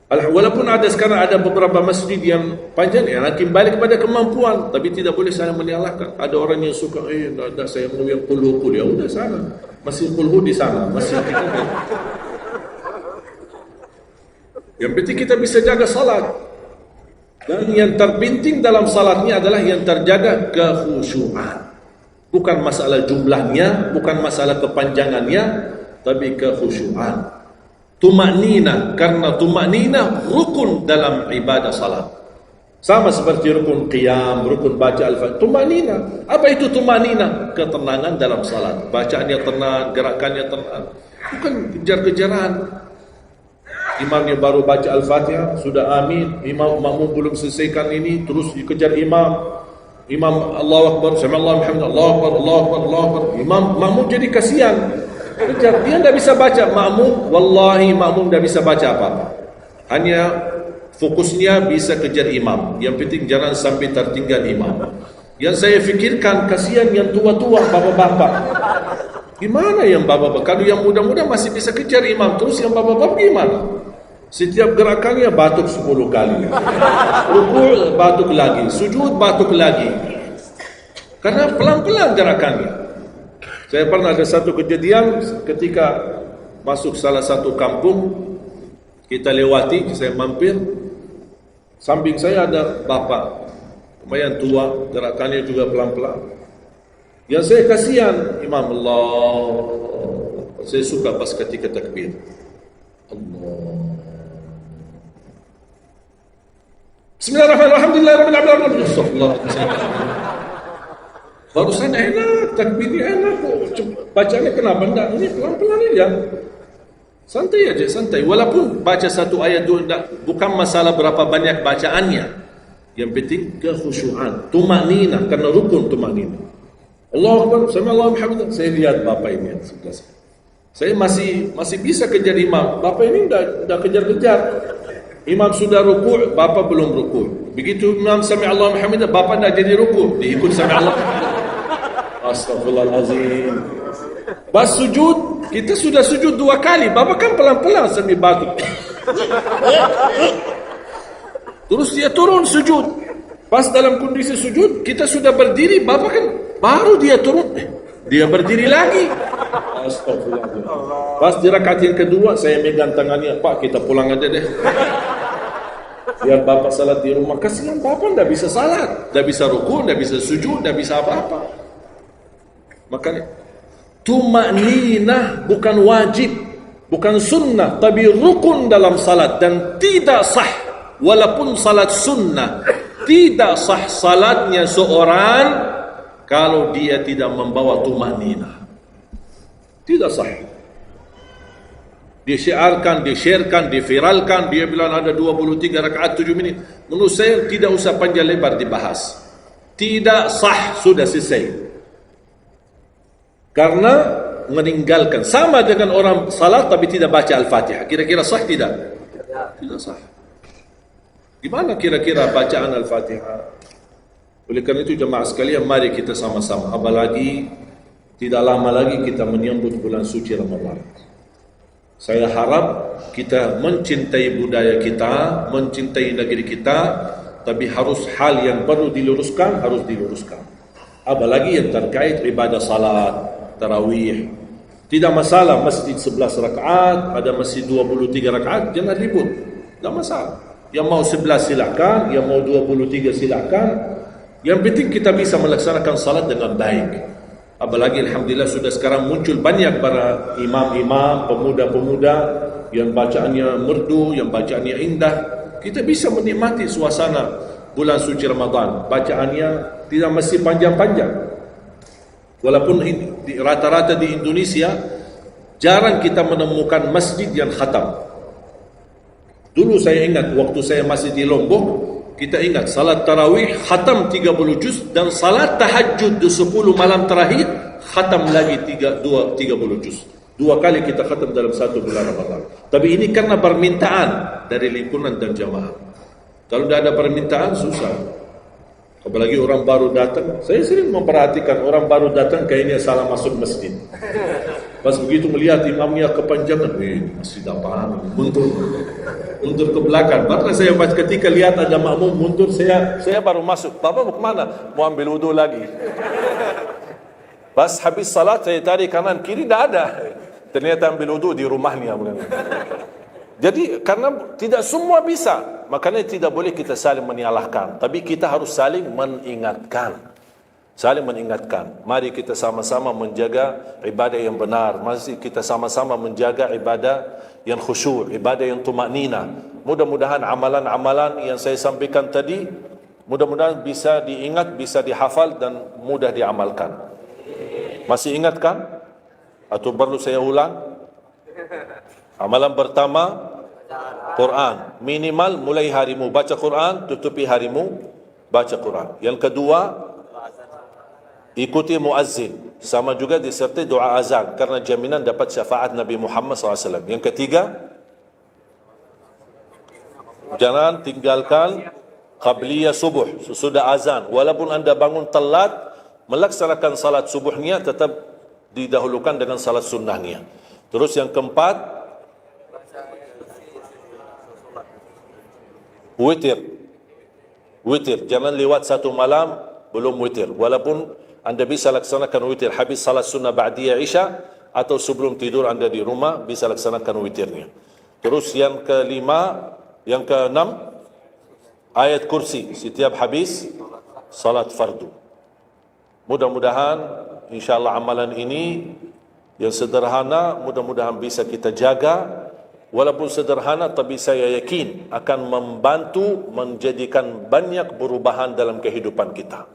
Walaupun sekarang ada beberapa masjid yang panjang, yang kembali kepada kemampuan, tapi tidak boleh saya menyalahkan. Ada orang yang suka, ada saya mau yang qul, ya udah sana. Masih qul di sana, masih kita. Yang penting kita bisa jaga salat. Dan yang terpenting dalam salatnya adalah yang terjaga kekhusyuan. Bukan masalah jumlahnya, bukan masalah kepanjangannya, tapi kekhusyuan. Tumaknina, karena tumaknina rukun dalam ibadah salat. Sama seperti rukun qiyam, rukun baca al-fatihah. Tumaknina. Apa itu tumaknina? Ketenangan dalam salat. Bacaannya tenang, gerakannya tenang. Bukan kejar-kejaran. Imamnya baru baca al-fatihah, sudah amin. Imam makmum belum selesaikan ini, terus dikejar imam. Imam Allahu Akbar, sami'allahu hamdah, Allahu Akbar, Allahu Akbar, Allahu Akbar. Imam makmum jadi kasihan. Kejar, dia tidak bisa baca. Makmum, wallahi makmum tidak bisa baca apa-apa. Hanya fokusnya bisa kejar imam. Yang penting jangan sampai tertinggal imam. Yang saya fikirkan, kasihan yang tua-tua, bapak-bapak. Gimana yang bapak-bapak? Kalau yang muda-muda masih bisa kejar imam, terus yang bapak-bapak gimana? Setiap gerakannya batuk 10 kali. Rukuk batuk lagi, sujud batuk lagi. Karena pelan-pelan gerakannya. Saya pernah ada satu kejadian ketika masuk salah satu kampung, kita lewati, saya mampir, samping saya ada bapak, lumayan tua, gerakannya juga pelan-pelan. Yang saya kasihan, Imam Allah, saya suka pas ketika takbir. Allah. Bismillahirrahmanirrahim. Alhamdulillahirabbil alamin. Barusan enak. takbir ni enak kok. Bacanya kenapa enggak? Ini pelan-pelan aja. Santai aja, santai. Walaupun baca satu ayat dua, bukan masalah berapa banyak bacaannya. Yang penting kekhusyuan, tumanina, karena rukun tumanina. Allahu Akbar, sami Allahu hamdan. Saya lihat bapak ini yang sebelah saya masih bisa kejar imam. Bapak ini dah kejar-kejar. Imam sudah rukuk, bapak belum rukuk. Begitu imam sami Allahu hamdan, bapak dah jadi rukuk, diikut sami Allah. Astagfirullahalazim. Pas sujud, kita sudah sujud 2 kali. Bapak kan pelan-pelan sambil batuk. Terus dia turun sujud. Pas dalam kondisi sujud, kita sudah berdiri, bapak kan baru dia turun. Dia berdiri lagi. Astagfirullahaladzim. Pas di rakaat yang kedua, saya megang tangannya, Pak, kita pulang aja deh. Biar bapak salat di rumah. Kasihan bapak tidak bisa salat, tidak bisa rukuk, tidak bisa sujud, tidak bisa apa-apa. Makanya tumanina bukan wajib, bukan sunnah, tapi rukun dalam salat, dan tidak sah walaupun salat sunnah. Tidak sah salatnya seorang kalau dia tidak membawa tumanina. Tidak sah. Disiarkan, di-sharekan, diviralkan, dia bilang ada 23 rakaat 7 menit. Menurut saya tidak usah panjang lebar dibahas. Tidak sah, sudah selesai. Karena meninggalkan, sama dengan orang salat tapi tidak baca Al-Fatihah. Kira-kira sah tidak? Tidak sah. Gimana kira-kira bacaan Al-Fatihah? Oleh karena itu jemaah sekalian, mari kita sama-sama, apalagi tidak lama lagi kita menyambut bulan suci Ramadan. Saya harap kita mencintai budaya kita, mencintai negeri kita, tapi harus hal yang perlu diluruskan, harus diluruskan. Apalagi yang terkait ibadah salat, tarawih. Tidak masalah masjid 11 rakaat, ada masjid 23 rakaat, jangan ribut. Tidak masalah. Yang mau 11 silakan, yang mau 23 silakan. Yang penting kita bisa melaksanakan salat dengan baik. Apalagi alhamdulillah sudah sekarang muncul banyak para imam-imam, pemuda-pemuda yang bacaannya merdu, yang bacaannya indah. Kita bisa menikmati suasana bulan suci Ramadan. Bacaannya tidak mesti panjang-panjang. Walaupun rata-rata di Indonesia jarang kita menemukan masjid yang khatam. Dulu saya ingat waktu saya masih di Lombok, kita ingat salat tarawih khatam 30 juz, dan salat tahajud di 10 malam terakhir khatam lagi 30 juz. 2 kali kita khatam dalam 1 bulan Ramadan. Tapi ini karena permintaan dari lingkungan dan jamaah. Kalau tidak ada permintaan susah. Apalagi orang baru datang. Saya sering memperhatikan orang baru datang kayaknya salah masuk masjid. Pas begitu melihat imamnya kepanjangan, masih apaan? Mundur ke belakang. Maka saya pas ketika lihat ada makmum mundur, saya baru masuk. Bapak mau kemana? Mau ambil wudu lagi. Pas habis salat saya tarik kanan kiri, tidak ada. Ternyata ambil wudu di rumahnya. Jadi karena tidak semua bisa, makanya tidak boleh kita saling menyalahkan, tapi kita harus saling mengingatkan. Saling mengingatkan. Mari kita sama-sama menjaga ibadah yang benar. Mari kita sama-sama menjaga ibadah yang khusyuk, ibadah yang tumanina. Mudah-mudahan amalan-amalan yang saya sampaikan tadi, mudah-mudahan bisa diingat, bisa dihafal dan mudah diamalkan. Masih ingat kan? Atau perlu saya ulang? Amalan pertama, Quran. Minimal mulai harimu baca Quran, tutupi harimu baca Quran. Yang kedua, ikuti muazzin. Sama juga disertai doa azan, karena jaminan dapat syafaat Nabi Muhammad SAW. Yang ketiga, jangan tinggalkan qabliyah subuh sesudah azan. Walaupun anda bangun telat, melaksanakan salat subuhnya tetap didahulukan dengan salat sunnahnya. Terus yang keempat, witir. Witir, jangan lewat satu malam belum witir. Walaupun anda bisa laksanakan witir habis salat sunnah ba'diyah isya, atau sebelum tidur anda di rumah bisa laksanakan witirnya. Terus yang keenam, ayat kursi setiap habis salat fardu. Mudah-mudahan insyaallah amalan ini yang sederhana mudah-mudahan bisa kita jaga. Walaupun sederhana, tapi saya yakin akan membantu menjadikan banyak perubahan dalam kehidupan kita.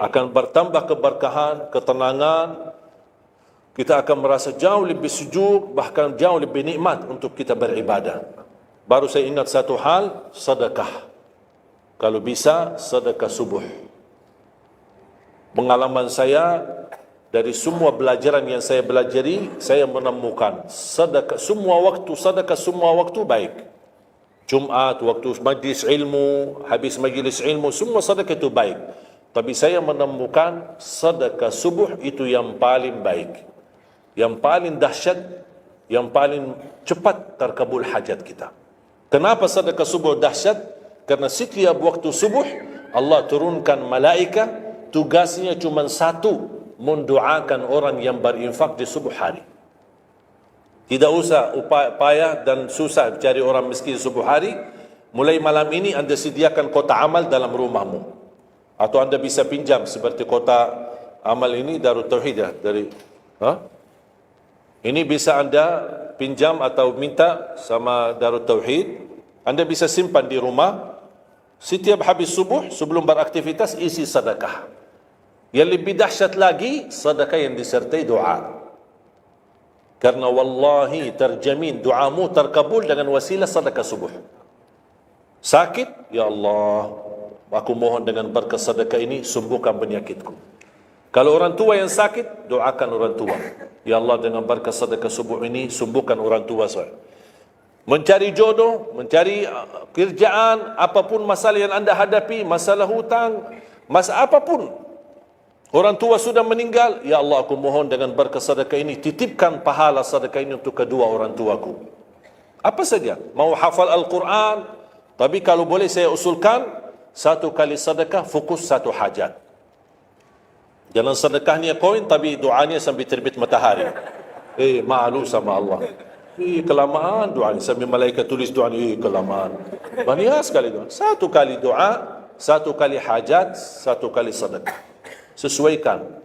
akan bertambah keberkahan, ketenangan. Kita akan merasa jauh lebih sejuk, bahkan jauh lebih nikmat untuk kita beribadah. Baru saya ingat satu hal, sedekah. Kalau bisa, sedekah subuh. Pengalaman saya, dari semua pelajaran yang saya belajari, saya menemukan sedekah semua waktu baik. Jumat, waktu majlis ilmu, habis majlis ilmu, semua sedekah itu baik. Tapi saya menemukan sedekah subuh itu yang paling baik, yang paling dahsyat, yang paling cepat terkabul hajat kita. Kenapa sedekah subuh dahsyat? Karena setiap waktu subuh Allah turunkan malaikat, tugasnya cuma satu, mendoakan orang yang berinfak di subuh hari. Tidak usah payah dan susah cari orang miskin subuh hari. Mulai malam ini anda sediakan kota amal dalam rumahmu. Atau anda bisa pinjam seperti kota amal ini Darut Tauhid ya, dari ini bisa anda pinjam atau minta sama Darut Tauhid. Anda bisa simpan di rumah. Setiap habis subuh sebelum beraktivitas isi sedekah. Yang lebih dahsyat lagi, sedekah yang disertai doa. Karena wallahi terjamin doamu terkabul dengan wasilah sedekah subuh. Sakit, ya Allah, aku mohon dengan berkat sedekah ini sembuhkan penyakitku. Kalau orang tua yang sakit, doakan orang tua. Ya Allah, dengan berkat sedekah subuh ini sembuhkan orang tua saya. Mencari jodoh, mencari kerjaan, apapun masalah yang anda hadapi, masalah hutang, masalah apapun. Orang tua sudah meninggal, ya Allah aku mohon dengan berkat sedekah ini, titipkan pahala sedekah ini untuk kedua orang tuaku. Apa saja, mau hafal Al-Quran, tapi kalau boleh saya usulkan, satu kali sedekah, fokus satu hajat. Jangan sedekahnya koin, tapi doanya sampai terbit matahari. Malu sama Allah. Kelamaan doa ni, sambil malaikat tulis doa ni, kelamaan. Banyak sekali doa. Satu kali doa, satu kali hajat, satu kali sedekah. Sesuaikan.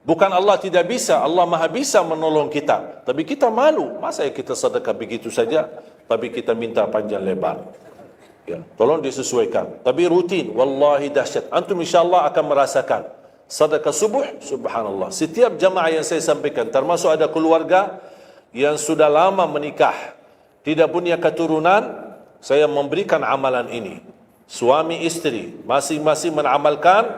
Bukan Allah tidak bisa, Allah maha bisa menolong kita. Tapi kita malu. Masa kita sedekah begitu saja, tapi kita minta panjang lebar. Ya, tolong disesuaikan. Tapi rutin, wallahi dahsyat. Antum insyaAllah akan merasakan. Sedekah subuh, subhanallah. Setiap jamaah yang saya sampaikan, termasuk ada keluarga yang sudah lama menikah, tidak punya keturunan, saya memberikan amalan ini. Suami istri masing-masing mengamalkan,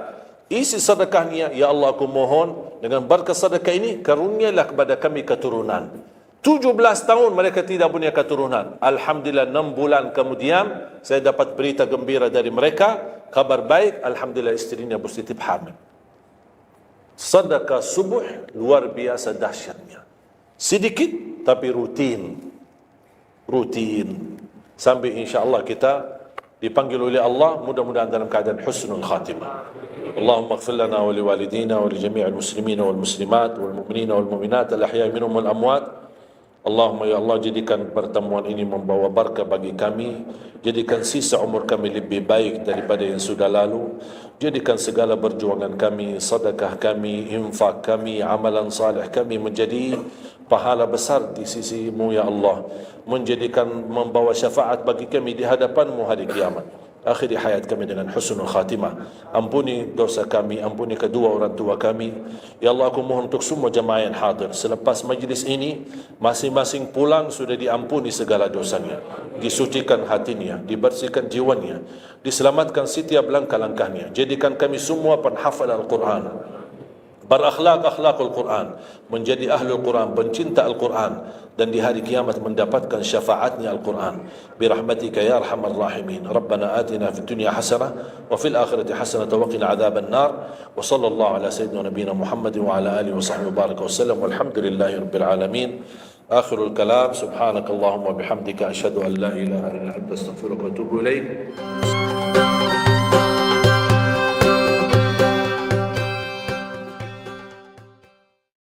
isi sedekahnya, ya Allah aku mohon dengan berkat sedekah ini karunialah kepada kami keturunan. 17 tahun mereka tidak punya keturunan. Alhamdulillah 6 bulan kemudian saya dapat berita gembira dari mereka, kabar baik, alhamdulillah istrinya positif hamil. Sedekah subuh luar biasa dahsyatnya. Sedikit tapi rutin. Sampai insyaAllah kita dipanggil oleh Allah, mudah-mudahan dalam keadaan husnul khatimah. Allahumma ighfir lana wa liwalidina wa li jami'il muslimina wal muslimat wal mu'minina wal mu'minat al ahya'i minhum wal amwat. Allahumma ya Allah, jadikan pertemuan ini membawa barakah bagi kami, jadikan sisa umur kami lebih baik daripada yang sudah lalu, jadikan segala perjuangan kami, sedekah kami, infak kami, amalan salih kami menjadi pahala besar di sisi-Mu ya Allah, menjadikan membawa syafaat bagi kami di hadapan-Mu hari kiamat. Akhiri hayat kami dengan husnul khatimah. Ampuni dosa kami, ampuni kedua orang tua kami. Ya Allah, aku mohon untuk semua jemaah yang hadir, selepas majlis ini masing-masing pulang sudah diampuni segala dosanya, disucikan hatinya, dibersihkan jiwanya, diselamatkan setiap langkah-langkahnya. Jadikan kami semua penghafal Al-Quran, berakhlak-akhlakul Quran, menjadi ahlul Quran, pencinta Al-Quran, dan di hari kiamat mendapatkan syafaatnya Al-Quran. Birahmatika ya arhamar rahimin. Rabbana atina fid dunya hasanah wa fil akhirati hasanah wa qina adzaban nar. Wa sallallahu ala sayyidina nabiyina Muhammad wa ala alihi wa sahbihi wa baraka wa sallam. Walhamdulillahi rabbil alamin. Akhirul kalam, subhanakallahumma bihamdika asyhadu an la ilaha illa anta astaghfiruka wa atubu ilaik.